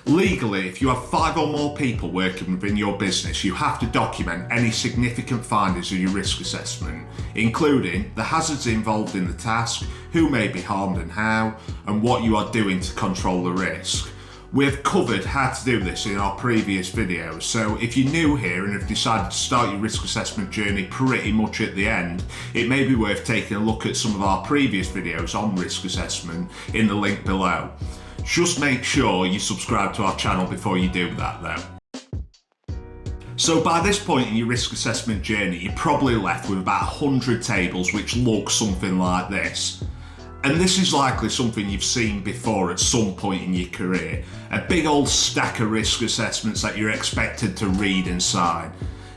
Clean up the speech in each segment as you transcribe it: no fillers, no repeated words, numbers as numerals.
Legally, if you have 5 or more people working within your business, you have to document any significant findings of your risk assessment, including the hazards involved in the task, who may be harmed and how, and what you are doing to control the risk. We have covered how to do this in our previous videos, so if you're new here and have decided to start your risk assessment journey pretty much at the end, it may be worth taking a look at some of our previous videos on risk assessment in the link below. Just make sure you subscribe to our channel before you do that though. So by this point in your risk assessment journey, you're probably left with about 100 tables which look something like this. And this is likely something you've seen before at some point in your career. A big old stack of risk assessments that you're expected to read and sign.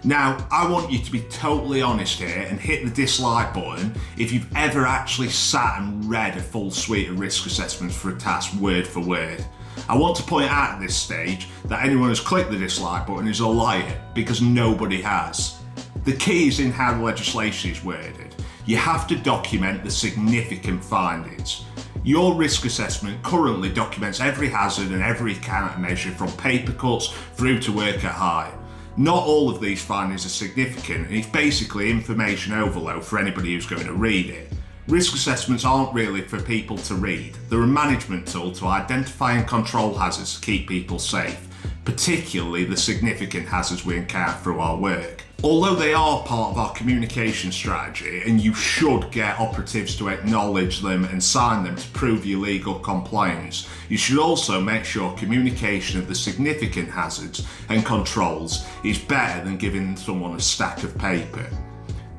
Now, I want you to be totally honest here and hit the dislike button if you've ever actually sat and read a full suite of risk assessments for a task word for word. I want to point out at this stage that anyone who's clicked the dislike button is a liar, because nobody has. The key is in how the legislation is worded. You have to document the significant findings. Your risk assessment currently documents every hazard and every countermeasure from paper cuts through to work at height. Not all of these findings are significant, and it's basically information overload for anybody who's going to read it. Risk assessments aren't really for people to read. They're a management tool to identify and control hazards to keep people safe, particularly the significant hazards we encounter through our work. Although they are part of our communication strategy, and you should get operatives to acknowledge them and sign them to prove your legal compliance, you should also make sure communication of the significant hazards and controls is better than giving someone a stack of paper.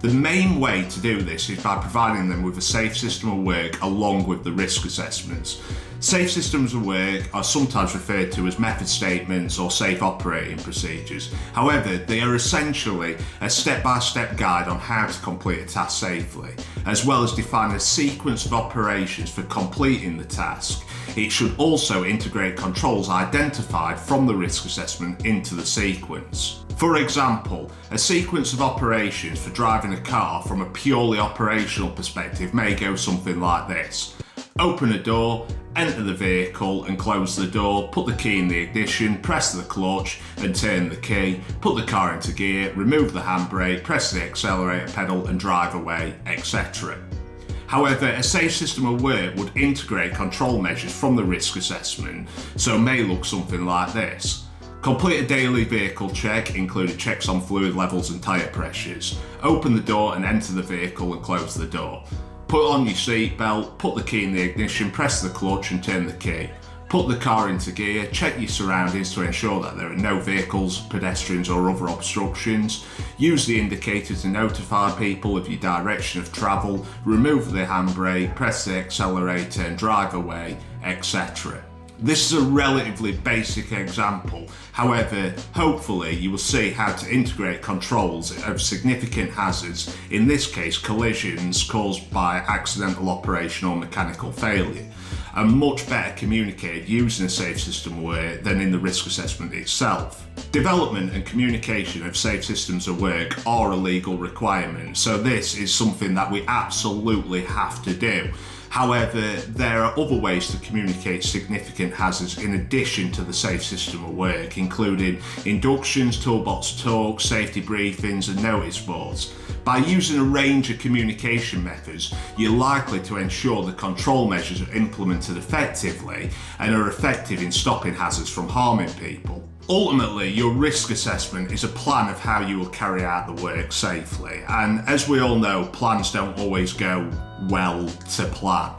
The main way to do this is by providing them with a safe system of work along with the risk assessments. Safe systems of work are sometimes referred to as method statements or safe operating procedures. However, they are essentially a step-by-step guide on how to complete a task safely, as well as define a sequence of operations for completing the task. It should also integrate controls identified from the risk assessment into the sequence. For example, a sequence of operations for driving a car from a purely operational perspective may go something like this. Open a door, enter the vehicle and close the door, put the key in the ignition, press the clutch and turn the key, put the car into gear, remove the handbrake, press the accelerator pedal and drive away, etc. However, a safe system of work would integrate control measures from the risk assessment, so it may look something like this. Complete a daily vehicle check, including checks on fluid levels and tyre pressures. Open the door and enter the vehicle and close the door. Put on your seatbelt, put the key in the ignition, press the clutch and turn the key. Put the car into gear, check your surroundings to ensure that there are no vehicles, pedestrians or other obstructions. Use the indicator to notify people of your direction of travel. Remove the handbrake, press the accelerator and drive away, etc. This is a relatively basic example. However, hopefully you will see how to integrate controls of significant hazards, in this case collisions caused by accidental operation or mechanical failure, and much better communicated using a safe system of work than in the risk assessment itself. Development and communication of safe systems of work are a legal requirement, so this is something that we absolutely have to do. However, there are other ways to communicate significant hazards in addition to the safe system of work, including inductions, toolbox talks, safety briefings and notice boards. By using a range of communication methods, you're likely to ensure the control measures are implemented effectively and are effective in stopping hazards from harming people. Ultimately, your risk assessment is a plan of how you will carry out the work safely, and as we all know, plans don't always go well to plan.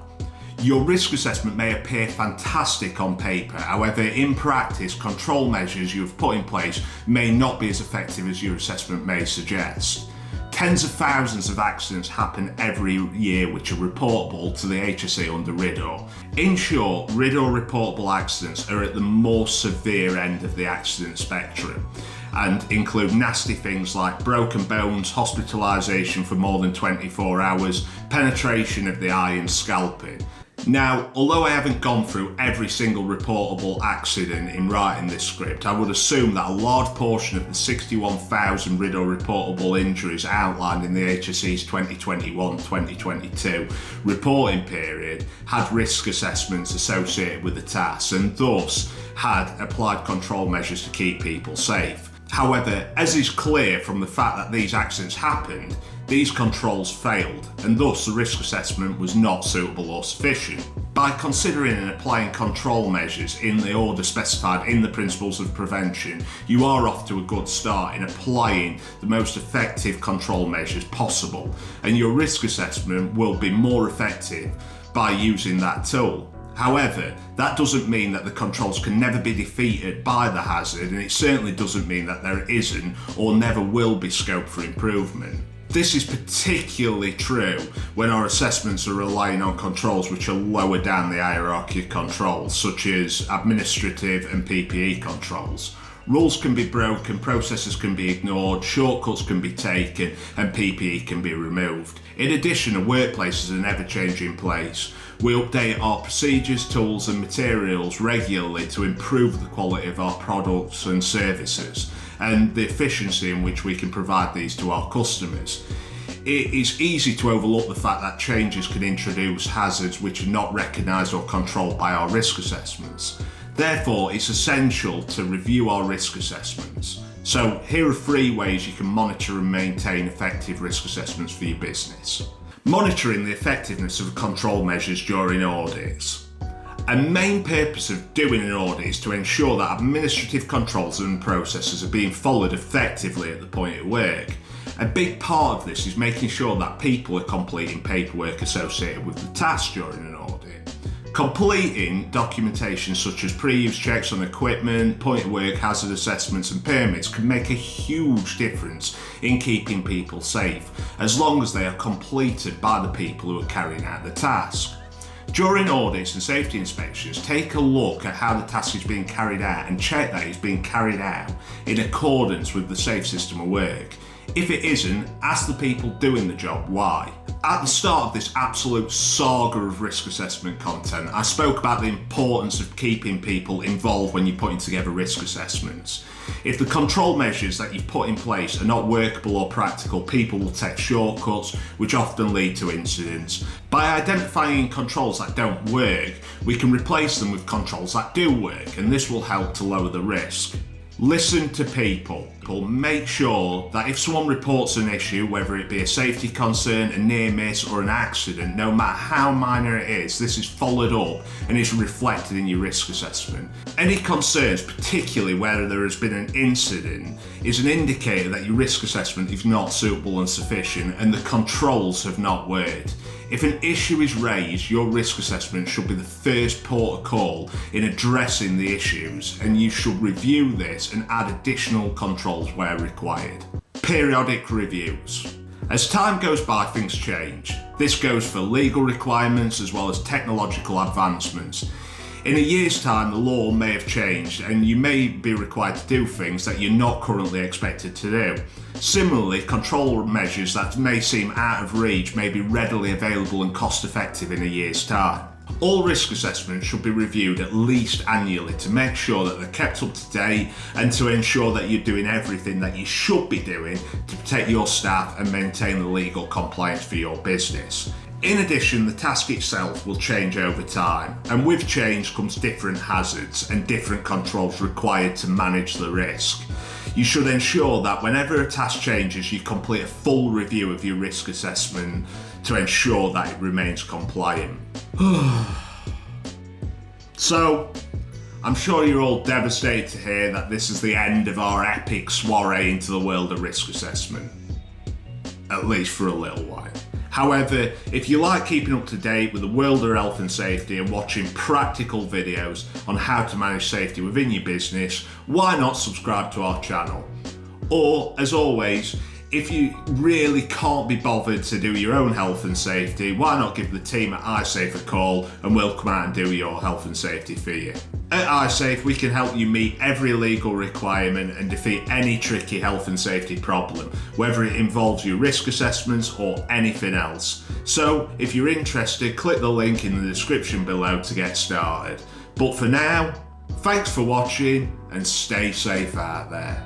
Your risk assessment may appear fantastic on paper, however in practice control measures you have put in place may not be as effective as your assessment may suggest. Tens of thousands of accidents happen every year which are reportable to the HSE under RIDDOR. In short, RIDDOR reportable accidents are at the more severe end of the accident spectrum and include nasty things like broken bones, hospitalisation for more than 24 hours, penetration of the eye and scalping. Now, although I haven't gone through every single reportable accident in writing this script, I would assume that a large portion of the 61,000 RIDDOR reportable injuries outlined in the HSE's 2021-2022 reporting period had risk assessments associated with the task and thus had applied control measures to keep people safe. However, as is clear from the fact that these accidents happened, these controls failed, and thus the risk assessment was not suitable or sufficient. By considering and applying control measures in the order specified in the Principles of Prevention, you are off to a good start in applying the most effective control measures possible, and your risk assessment will be more effective by using that tool. However, that doesn't mean that the controls can never be defeated by the hazard, and it certainly doesn't mean that there isn't or never will be scope for improvement. This is particularly true when our assessments are relying on controls which are lower down the hierarchy of controls, such as administrative and PPE controls. Rules can be broken, processes can be ignored, shortcuts can be taken, and PPE can be removed. In addition, a workplace is an ever-changing place. We update our procedures, tools and materials regularly to improve the quality of our products and services and the efficiency in which we can provide these to our customers. It is easy to overlook the fact that changes can introduce hazards which are not recognised or controlled by our risk assessments. Therefore, it's essential to review our risk assessments. So here are 3 ways you can monitor and maintain effective risk assessments for your business. Monitoring the effectiveness of control measures during audits. A main purpose of doing an audit is to ensure that administrative controls and processes are being followed effectively at the point of work. A big part of this is making sure that people are completing paperwork associated with the task during an audit. Completing documentation such as pre-use checks on equipment, point of work hazard assessments and permits can make a huge difference in keeping people safe, as long as they are completed by the people who are carrying out the task. During audits and safety inspections, take a look at how the task is being carried out and check that it's being carried out in accordance with the safe system of work. If it isn't, ask the people doing the job why. At the start of this absolute saga of risk assessment content, I spoke about the importance of keeping people involved when you're putting together risk assessments. If the control measures that you've put in place are not workable or practical, people will take shortcuts, which often lead to incidents. By identifying controls that don't work, we can replace them with controls that do work, and this will help to lower the risk. Listen to people. Make sure that if someone reports an issue, whether it be a safety concern, a near miss or an accident, no matter how minor it is, this is followed up and is reflected in your risk assessment. Any concerns, particularly where there has been an incident, is an indicator that your risk assessment is not suitable and sufficient and the controls have not worked. If an issue is raised, your risk assessment should be the first port of call in addressing the issues, and you should review this and add additional controls where required. Periodic reviews. As time goes by, things change. This goes for legal requirements as well as technological advancements. In a year's time, the law may have changed and you may be required to do things that you're not currently expected to do. Similarly, control measures that may seem out of reach may be readily available and cost effective in a year's time. All risk assessments should be reviewed at least annually to make sure that they're kept up to date and to ensure that you're doing everything that you should be doing to protect your staff and maintain the legal compliance for your business. In addition, the task itself will change over time, and with change comes different hazards and different controls required to manage the risk. You should ensure that whenever a task changes, you complete a full review of your risk assessment to ensure that it remains compliant. So, I'm sure you're all devastated to hear that this is the end of our epic soiree into the world of risk assessment. At least for a little while. However, if you like keeping up to date with the world of health and safety and watching practical videos on how to manage safety within your business, why not subscribe to our channel? Or, as always, if you really can't be bothered to do your own health and safety, why not give the team at iSafe a call and we'll come out and do your health and safety for you. At iSafe, we can help you meet every legal requirement and defeat any tricky health and safety problem, whether it involves your risk assessments or anything else. So, if you're interested, click the link in the description below to get started. But for now, thanks for watching and stay safe out there.